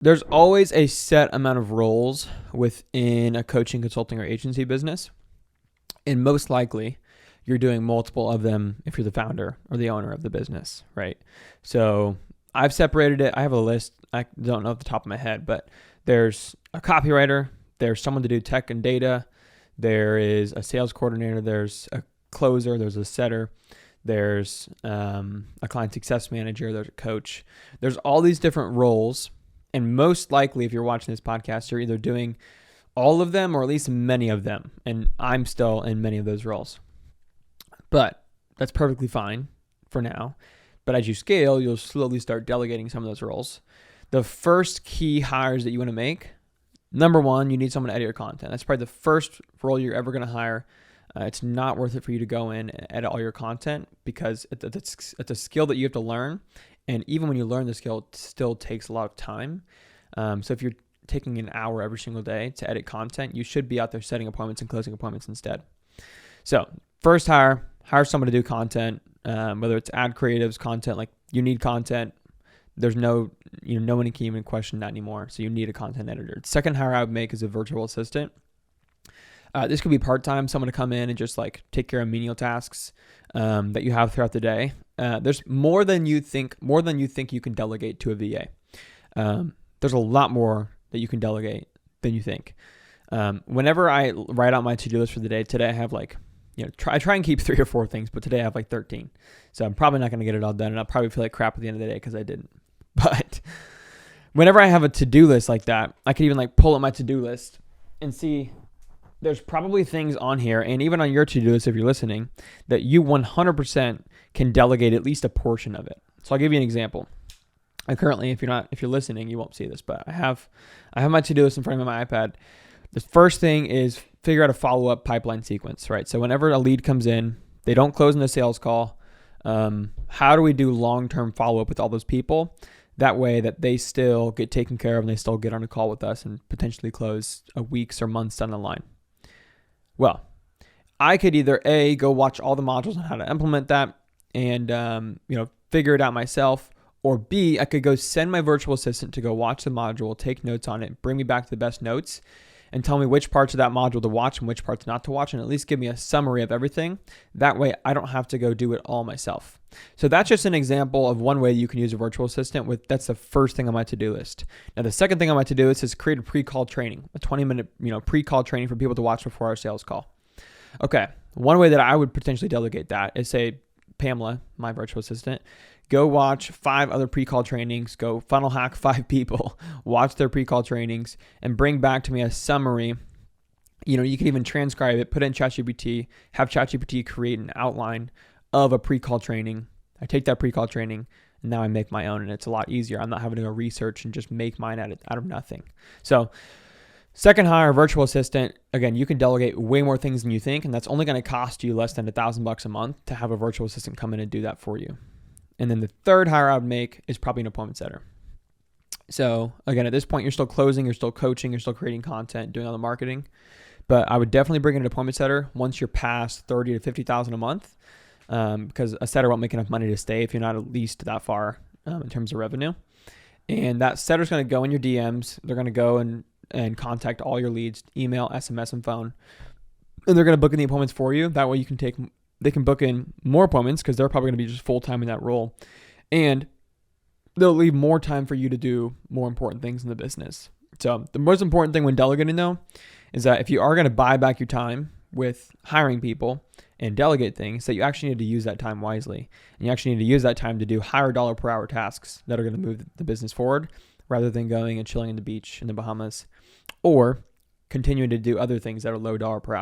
there's always a set amount of roles within a coaching, consulting, or agency business. And most likely, you're doing multiple of them if you're the founder or the owner of the business, right? So I've separated it. I have a list. I don't know off the top of my head, but there's a copywriter. There's someone to do tech and data. There is a sales coordinator. There's a closer. There's a setter. There's a client success manager. There's a coach. There's all these different roles. And most likely, if you're watching this podcast, you're either doing all of them or at least many of them. And I'm still in many of those roles. But that's perfectly fine for now. But as you scale, you'll slowly start delegating some of those roles. The first key hires that you want to make, number one, you need someone to edit your content. That's probably the first role you're ever going to hire. It's not worth it for you to go in and edit all your content because it's a skill that you have to learn. And even when you learn the skill, it still takes a lot of time. So if you're taking an hour every single day to edit content, you should be out there setting appointments and closing appointments instead. So first hire someone to do content, whether it's ad creatives, content, like you need content. There's no one can even question that anymore. So you need a content editor. Second hire I would make is a virtual assistant. This could be part-time, someone to come in and just like take care of menial tasks that you have throughout the day. There's more than you think you can delegate to a VA. There's a lot more that you can delegate than you think. Whenever I write out my to-do list for the day, today I have like, I try and keep 3 or 4 things, but today I have like 13. So I'm probably not going to get it all done, and I'll probably feel like crap at the end of the day because I didn't. But whenever I have a to-do list like that, I could even like pull up my to-do list and see there's probably things on here, and even on your to-do list if you're listening, that you 100% can delegate at least a portion of it. So I'll give you an example. I currently, if you're listening, you won't see this, but I have my to-do list in front of my iPad. The first thing is figure out a follow-up pipeline sequence, right? So whenever a lead comes in, they don't close in the sales call. How do we do long-term follow-up with all those people? That way that they still get taken care of and they still get on a call with us and potentially close weeks or months down the line. Well, I could either A, go watch all the modules on how to implement that and figure it out myself, or B, I could go send my virtual assistant to go watch the module, take notes on it, bring me back to the best notes, and tell me which parts of that module to watch and which parts not to watch, and at least give me a summary of everything. That way, I don't have to go do it all myself. So that's just an example of one way you can use a virtual assistant. That's the first thing on my to-do list. Now, the second thing on my to-do list is create a pre-call training, a 20-minute pre-call training for people to watch before our sales call. Okay, one way that I would potentially delegate that is say, Pamela, my virtual assistant, go watch 5 other pre-call trainings, go funnel hack 5 people, watch their pre-call trainings, and bring back to me a summary. You can even transcribe it, put it in ChatGPT, have ChatGPT create an outline of a pre-call training. I take that pre-call training, and now I make my own, and it's a lot easier. I'm not having to go research and just make mine out of nothing. So second hire, virtual assistant. Again, you can delegate way more things than you think, and that's only going to cost you less than $1,000 a month to have a virtual assistant come in and do that for you. And then the third hire I would make is probably an appointment setter. So again, at this point, you're still closing, you're still coaching, you're still creating content, doing all the marketing. But I would definitely bring in an appointment setter once you're past $30,000 to $50,000 a month, because a setter won't make enough money to stay if you're not at least that far in terms of revenue. And that setter's going to go in your DMs. They're going to go and contact all your leads, email, SMS, and phone. And they're going to book in the appointments for you. That way they can book in more appointments because they're probably going to be just full-time in that role. And they'll leave more time for you to do more important things in the business. So the most important thing when delegating, though, is that if you are going to buy back your time with hiring people and delegate things, that you actually need to use that time wisely. And you actually need to use that time to do higher dollar per hour tasks that are going to move the business forward rather than going and chilling on the beach in the Bahamas or continuing to do other things that are low dollar per hour.